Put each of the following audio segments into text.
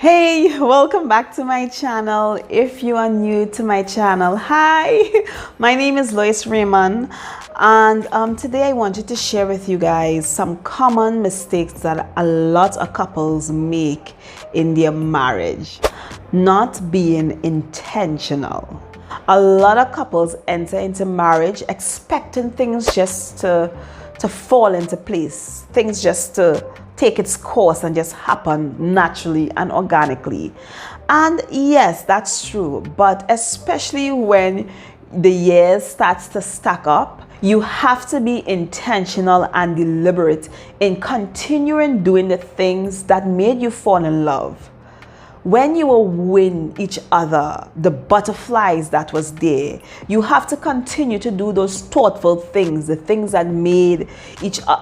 Hey, welcome back to my channel. If you are new to my channel, hi, my name is Lois Raymond, and today I wanted to share with you guys some common mistakes that a lot of couples make in their marriage. Not being intentional. A lot of couples enter into marriage expecting things just to fall into place, things just to take its course and just happen naturally and organically. And yes, that's true, but especially when the years starts to stack up, you have to be intentional and deliberate in continuing doing the things that made you fall in love. When you will win each other, the butterflies that was there, you have to continue to do those thoughtful things, the things that made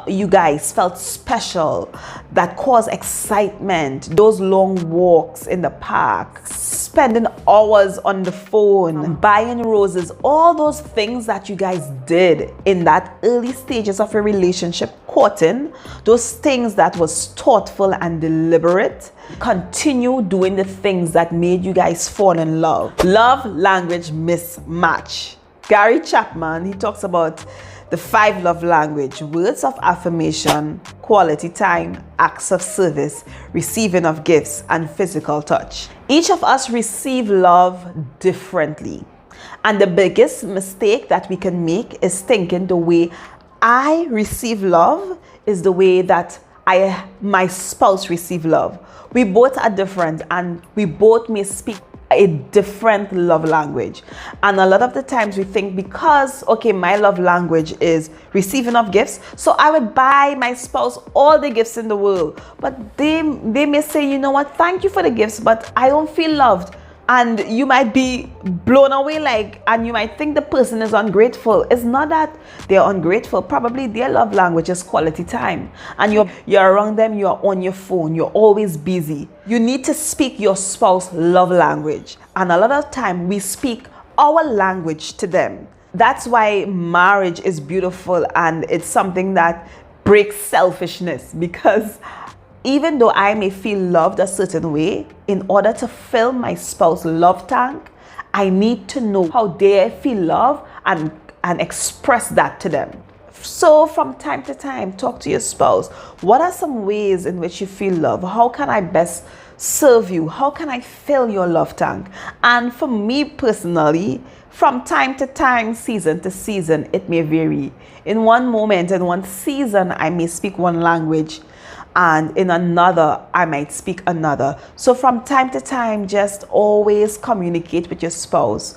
you guys felt special, that caused excitement, those long walks in the park, spending hours on the phone, buying roses, all those things that you guys did in that early stages of a relationship, courting, those things that was thoughtful and deliberate. Continue doing the things that made you guys fall in love. Love language mismatch. Gary Chapman, he talks about the 5 love language: words of affirmation, quality time, acts of service, receiving of gifts, and physical touch. Each of us receive love differently. And the biggest mistake that we can make is thinking the way I receive love is the way that my spouse receive love. We both are different and we both may speak a different love language. And a lot of the times we think because, okay, my love language is receiving of gifts, so I would buy my spouse all the gifts in the world. But they may say, you know what, thank you for the gifts, but I don't feel loved. And you might be blown away, and you might think the person is ungrateful. It's not that they're ungrateful. Probably their love language is quality time. And you're around them, you're on your phone, you're always busy. You need to speak your spouse's love language. And a lot of time we speak our language to them. That's why marriage is beautiful and it's something that breaks selfishness, because even though I may feel loved a certain way, in order to fill my spouse's love tank, I need to know how they feel love and express that to them. So from time to time, talk to your spouse. What are some ways in which you feel love? How can I best serve you? How can I fill your love tank? And for me personally, from time to time, season to season, it may vary. In one moment, in one season, I may speak one language, and in another I might speak another. So from time to time, just always communicate with your spouse.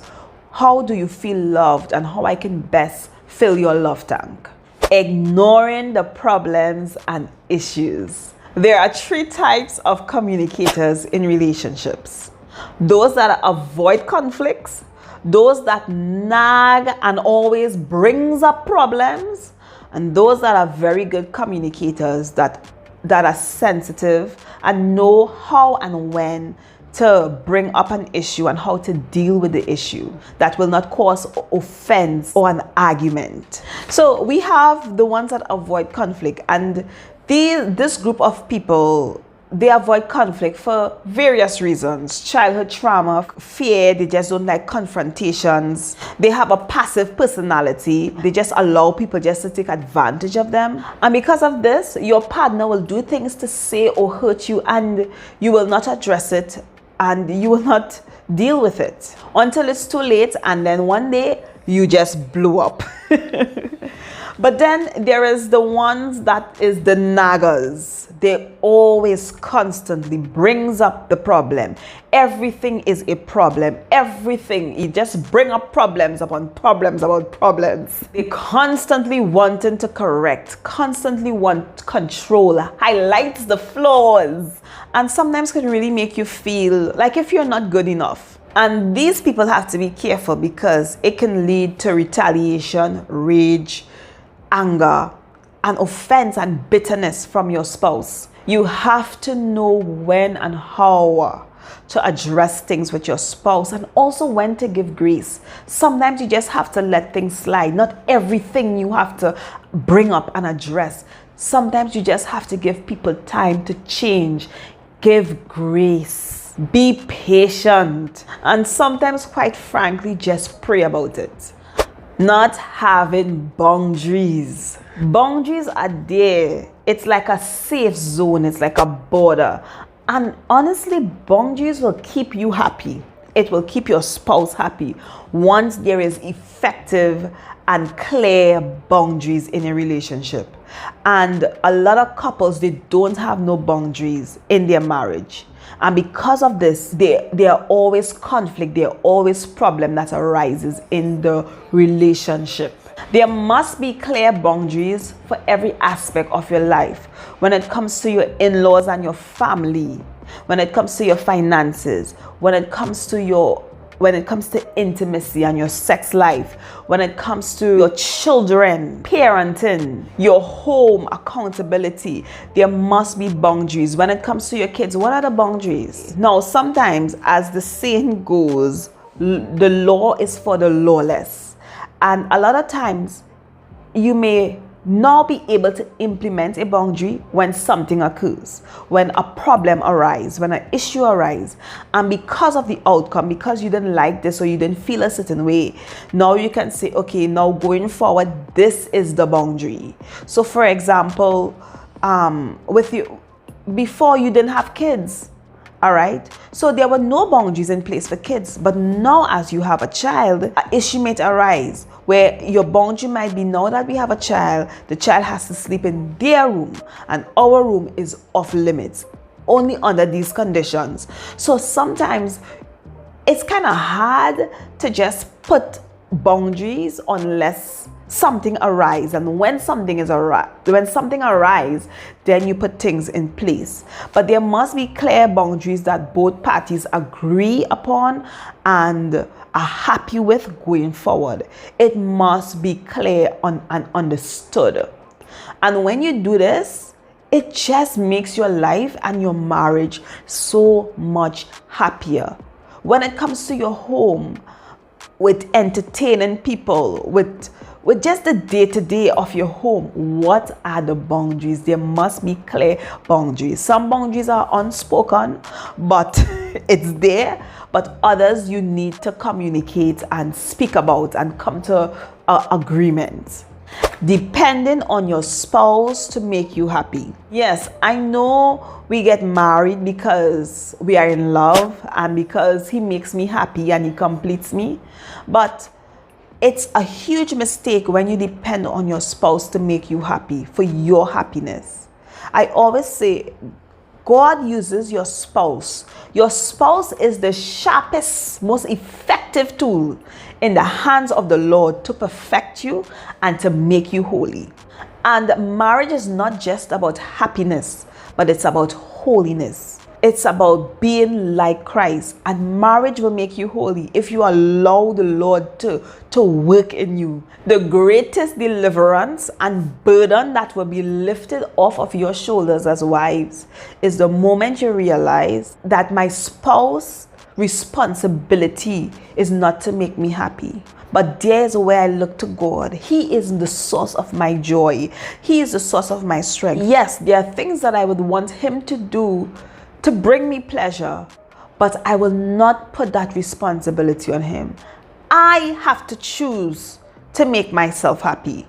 How do you feel loved and how I can best fill your love tank? Ignoring the problems and issues. There are 3 types of communicators in relationships: those that avoid conflicts, those that nag and always brings up problems, and those that are very good communicators that are sensitive and know how and when to bring up an issue and how to deal with the issue that will not cause offense or an argument. So we have the ones that avoid conflict, and this group of people, they avoid conflict for various reasons: childhood trauma, fear, they just don't like confrontations, they have a passive personality, they just allow people just to take advantage of them. And because of this, your partner will do things to say or hurt you, and you will not address it and you will not deal with it until it's too late, and then one day you just blew up. But then there is the ones that is the naggers. They always constantly brings up the problem. Everything is a problem. Everything. You just bring up problems upon problems about problems. They constantly wanting to correct, constantly want control, highlights the flaws, and sometimes can really make you feel like if you're not good enough. And these people have to be careful because it can lead to retaliation, rage, anger, and offense and bitterness from your spouse. You have to know when and how to address things with your spouse, and also when to give grace. Sometimes you just have to let things slide. Not everything you have to bring up and address. Sometimes you just have to give people time to change. Give grace. Be patient. And sometimes, quite frankly, just pray about it. Not having boundaries. Boundaries are there. It's like a safe zone. It's like a border. And honestly, boundaries will keep you happy. It will keep your spouse happy once there is effective and clear boundaries in a relationship. And a lot of couples, they don't have no boundaries in their marriage. And because of this, there are always conflict, there are always problem that arises in the relationship. There must be clear boundaries for every aspect of your life. When it comes to your in-laws and your family, when it comes to your finances, when it comes to intimacy and your sex life, when it comes to your children, parenting, your home, accountability, there must be boundaries. When it comes to your kids, what are the boundaries? Now, sometimes, as the saying goes, the law is for the lawless. And a lot of times, you may not be able to implement a boundary when something occurs, when a problem arises, when an issue arises, and because of the outcome, because you didn't like this or you didn't feel a certain way, now you can say, okay, now going forward, this is the boundary. So for example, with you, before you didn't have kids, all right, so there were no boundaries in place for kids, but now as you have a child, an issue may arise where your boundary might be, now that we have a child, the child has to sleep in their room and our room is off limits only under these conditions. So sometimes it's kind of hard to just put boundaries unless something arises, and when something arises, then you put things in place. But there must be clear boundaries that both parties agree upon and are happy with going forward. It must be clear and understood. And when you do this, it just makes your life and your marriage so much happier. When it comes to your home, with entertaining people, with just the day-to-day of your home, what are the boundaries? There must be clear boundaries. Some boundaries are unspoken, but it's there. But others you need to communicate and speak about and come to agreement. Depending on your spouse to make you happy. Yes, I know we get married because we are in love and because he makes me happy and he completes me. But it's a huge mistake when you depend on your spouse to make you happy, for your happiness. I always say, God uses your spouse. Your spouse is the sharpest, most effective tool in the hands of the Lord to perfect you and to make you holy. And marriage is not just about happiness, but it's about holiness. It's about being like Christ, and marriage will make you holy if you allow the Lord to work in you. The greatest deliverance and burden that will be lifted off of your shoulders as wives is the moment you realize that my spouse's responsibility is not to make me happy, but there's where I look to God. He is the source of my joy. He is the source of my strength. Yes, there are things that I would want him to do to bring me pleasure, but I will not put that responsibility on him. I have to choose to make myself happy.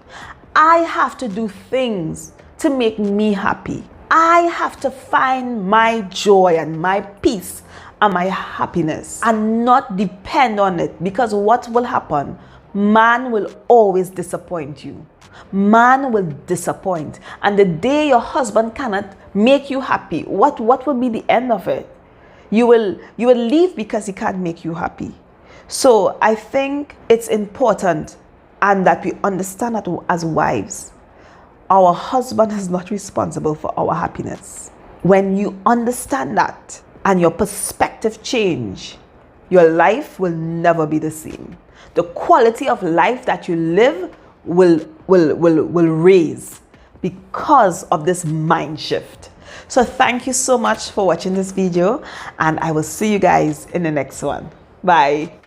I have to do things to make me happy. I have to find my joy and my peace and my happiness and not depend on it, because what will happen? Man will always disappoint you. Man will disappoint, and the day your husband cannot make you happy, what will be the end of it? You will leave because he can't make you happy. So I think it's important, and that we understand that as wives, our husband is not responsible for our happiness. When you understand that and your perspective change, your life will never be the same. The quality of life that you live will raise because of this mind shift. So thank you so much for watching this video, and I will see you guys in the next one. Bye.